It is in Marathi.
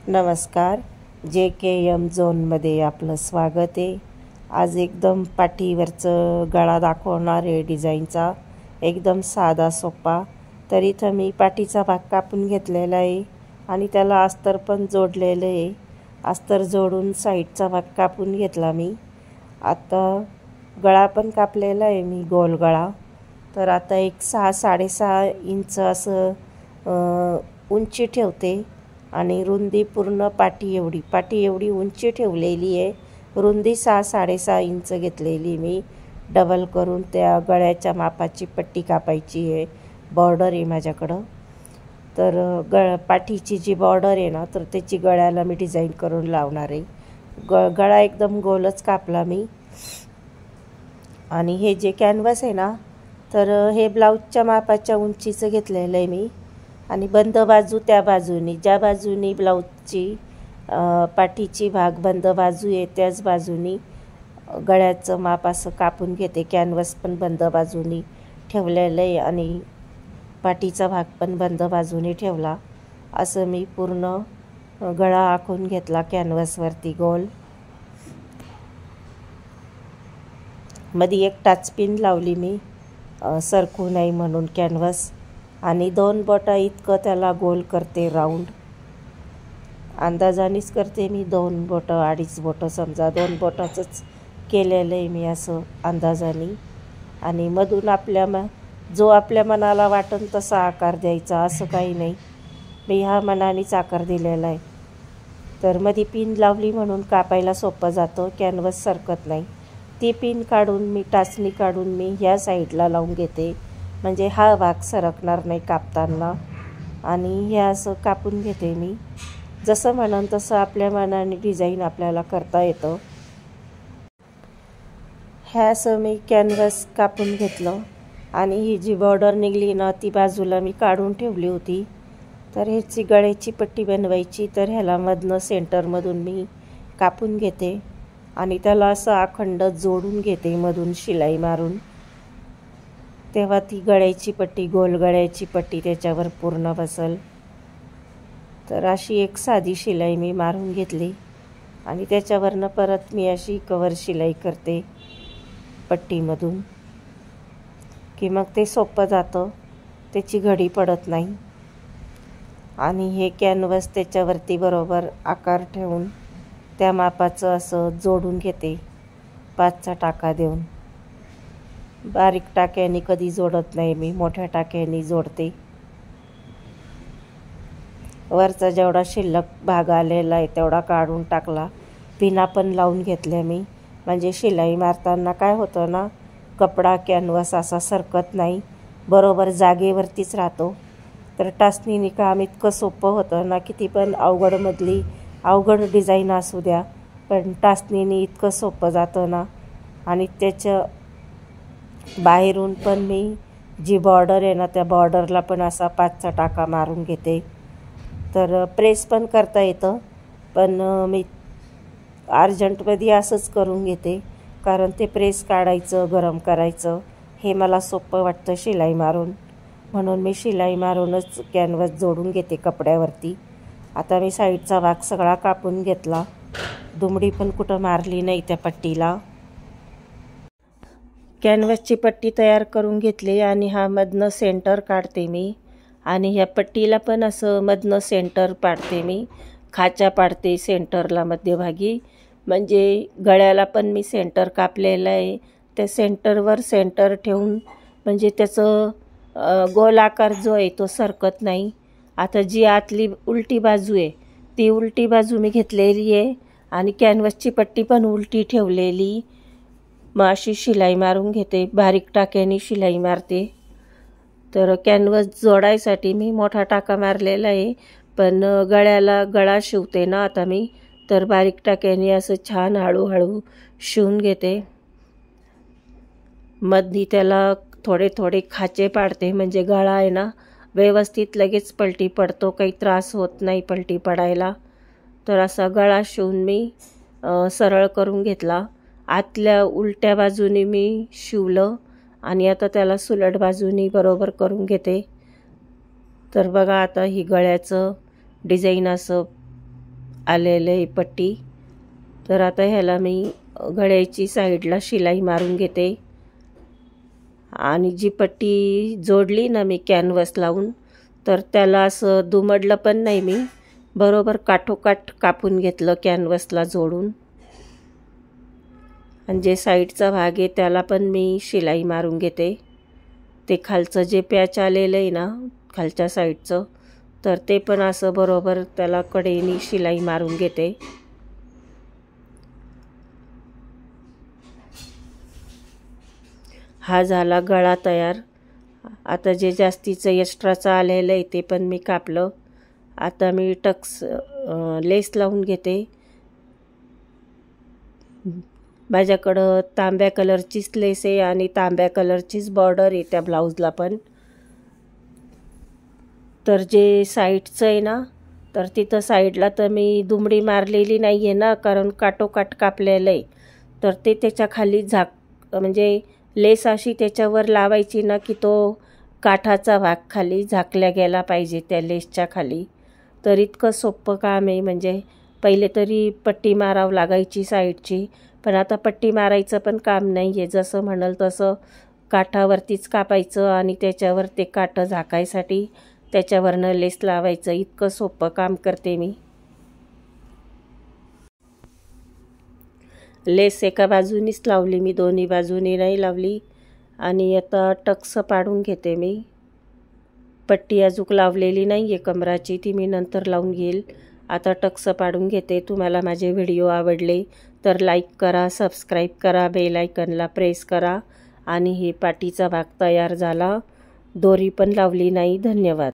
नमस्कार. JKM झोनमध्ये आपलं स्वागत आहे. आज एकदम पाठीवरचं गळा दाखवणार आहे डिझाईनचा, एकदम साधा सोपा. तर इथं मी पाठीचा भाग कापून घेतलेला आहे आणि त्याला अस्तर पण जोडलेलं आहे. अस्तर जोडून साईडचा भाग कापून घेतला मी. आता गळा पण कापलेला आहे मी, गोल गळा. तर आता एक 6-6.5 इंच असं उंची ठेवते आणि रुंदी पूर्ण पाठी एवढी उंची ठेवलेली आहे. रुंदी 6-6.5 इंच घेतलेली मी. डबल करून त्या गळ्याच्या मापाची पट्टी कापायची आहे. बॉर्डर आहे माझ्याकडं. तर पाठीची जी बॉर्डर आहे ना, तर त्याची गळ्याला मी डिझाईन करून लावणार आहे. गळा एकदम गोलच कापला मी. आणि हे जे कॅनव्हास आहे ना, तर हे ब्लाऊजच्या मापाच्या उंचीचं घेतलेलं आहे मी. आणि बंद बाजू त्या बाजूनी, ज्या बाजूनी ब्लाऊजची पाठीची भाग बंद बाजू आहे त्याच बाजूनी गळ्याचं माप असं कापून घेते. कॅनव्हास पण बंद बाजूनी ठेवलेलं आहे आणि पाठीचा भाग पण बंद बाजूनी ठेवला. असं मी पूर्ण गळा आखून घेतला कॅनव्हासवरती गोल. मध्ये एक टाचपिन लावली मी, सरकू नाही म्हणून कॅनव्हास. आणि 2 बोटा इतकं त्याला गोल करते, राऊंड. अंदाजानेच करते मी, 2 बोटं 2.5 बोटं, समजा 2 बोटाचंच केलेलं आहे मी असं अंदाजाने. आणि मधून जो आपल्या मनाला वाटेल तसा आकार द्यायचा, असं काही नाही. मी ह्या मनानेच आकार दिलेला आहे. तर मध्ये पिन लावली म्हणून कापायला सोपं जातं, कॅनव्हास सरकत नाही. ती पिन काढून मी, टाचणी काढून मी ह्या साईडला लावून घेते, म्हणजे हा भाग सरकणार नाही कापताना. आणि हे असं कापून घेते मी. जसं म्हणून तसं आपल्या मनाने डिझाईन आपल्याला करता येतं. हे असं मी कॅनव्हास कापून घेतलं. आणि ही जी बॉर्डर निघली ना, ती बाजूला मी काढून ठेवली होती. तर ह्याची गळ्याची पट्टी बनवायची. तर ह्याला मधनं सेंटरमधून मी कापून घेते आणि त्याला असं अखंड जोडून घेते मधून शिलाई मारून. तेव्हा ती गळ्याची पट्टी, गोल गळ्याची पट्टी त्याच्यावर पूर्ण बसल. तर अशी एक साधी शिलाई मी मारून घेतली आणि त्याच्यावरनं परत मी अशी कवर शिलाई करते पट्टीमधून, की मग ते सोपं जातं, त्याची घडी पडत नाही. आणि हे कॅनव्हास त्याच्यावरती बरोबर आकार ठेवून त्या मापाचं असं जोडून घेते, 5चा टाका देऊन. बारीक टाक्याने कधी जोडत नाही मी, मोठ्या टाक्याने जोडते. वरचा जेवढा शिल्लक भाग आलेला आहे तेवढा काढून टाकला. पिना पण लावून घेतल्या मी, म्हणजे शिलाई मारताना काय होतं ना, कपडा कॅनव्हास असा सरकत नाही, बरोबर जागेवरतीच राहतो. तर टाचणीने काम इतकं सोपं होतं ना, किती पण अवघड डिझाईन असू द्या, पण टाचणीने इतकं सोपं जातं ना. आणि त्याच्या बाहेरून पण मी जी बॉर्डर आहे ना, त्या बॉर्डरला पण असा 5चा टाका मारून घेते. तर प्रेस पण करता येतं, पण मी अर्जंटमध्ये असंच करून घेते, कारण ते प्रेस काढायचं, गरम करायचं हे मला सोपं वाटतं शिलाई मारून. म्हणून मी शिलाई मारूनच कॅनव्हास जोडून घेते कपड्यावरती. आता मी साईडचा भाग सगळा कापून घेतला. दुमडी पण कुठं मारली नाही त्या पट्टीला. कॅनव्हासची पट्टी तयार करून घेतली आणि हा मधनं सेंटर काढते मी. आणि ह्या पट्टीला पण असं मधनं सेंटर पाडते मी, खाचा पाडते सेंटरला मध्यभागी. म्हणजे गळ्याला पण मी सेंटर कापलेलं आहे, त्या सेंटरवर सेंटर ठेवून, म्हणजे त्याचं गोल आकार जो आहे तो सरकत नाही. आता जी आतली उलटी बाजू आहे, ती उलटी बाजू मी घेतलेली आहे आणि कॅनव्हासची पट्टी पण उलटी ठेवलेली. मग अशी शिलाई मारून घेते, बारीक टाक्याने शिलाई मारते. तर कॅनव्हास जोडायसाठी मी मोठा टाका मारलेला आहे, पण गळा शिवते ना आता मी, तर बारीक टाक्याने असं छान हळूहळू शिवून घेते. मधी त्याला थोडे थोडे खाचे पाडते, म्हणजे गळा आहे ना व्यवस्थित लगेच पलटी पडतो, काही त्रास होत नाही पलटी पडायला. तर असा गळा शिवून मी सरळ करून घेतला. आतल्या उलट्या बाजूने मी शिवलं आणि आता त्याला सुलट बाजूनी बरोबर करून घेते. तर बघा आता ही गळ्याचं डिझाईन असं आलेलं आहे पट्टी. तर आता ह्याला मी गळ्याची साईडला शिलाई मारून घेते. आणि जी पट्टी जोडली ना मी कॅनव्हास लावून, तर त्याला असं दुमडलं पण नाही, मी बरोबर काठोकाठ कापून घेतलं कॅनव्हासला जोडून. आणि जे साईडचा भाग आहे त्याला पण मी शिलाई मारून घेते. ते खालचं जे पॅच आलेलं आहे ना खालच्या साईडचं, तर ते पण असं बरोबर त्याला कडेने शिलाई मारून घेते. हा झाला गळा तयार. आता जे जास्तीचं एक्स्ट्राचं आलेलं आहे ते पण मी कापलं. आता मी टक्स लेस लावून घेते. माझ्याकडं तांब्या कलरचीच लेस आहे आणि तांब्या कलरचीच बॉर्डर आहे त्या ब्लाऊजला पण. तर जे साईडचं आहे ना, तर तिथं साईडला तर मी दुमडी मारलेली नाही आहे ना, कारण काठोकाठ कापलेलं आहे. तर ते त्याच्या खाली म्हणजे लेस अशी त्याच्यावर लावायची ना की तो काठाचा भाग खाली झाकल्या गेला पाहिजे त्या लेसच्या खाली. तर इतकं सोपं काम आहे. म्हणजे पहिले तरी पट्टी मारावं लागायची साईडची, पण आता पट्टी मारायचं पण काम नाही आहे. जसं म्हणाल तसं काठावरतीच कापायचं आणि त्याच्यावर ते काठं झाकायसाठी त्याच्यावरनं लेस लावायचं. इतकं सोपं काम करते मी. लेस एका बाजूनीच लावली मी, दोन्ही बाजूनी नाही लावली. आणि आता टक्स पाडून घेते मी. पट्टी अजून लावलेली नाही आहे कमराची, ती मी नंतर लावून घेईल. आता टक्स पाडून घेते. तुम्हाला माझे व्हिडिओ आवडले तर लाईक करा, सबस्क्राईब करा, बेल आयकनला प्रेस करा. आणि हे पाटीचा भाग तयार झाला. दोरी पण लावली नाही. धन्यवाद.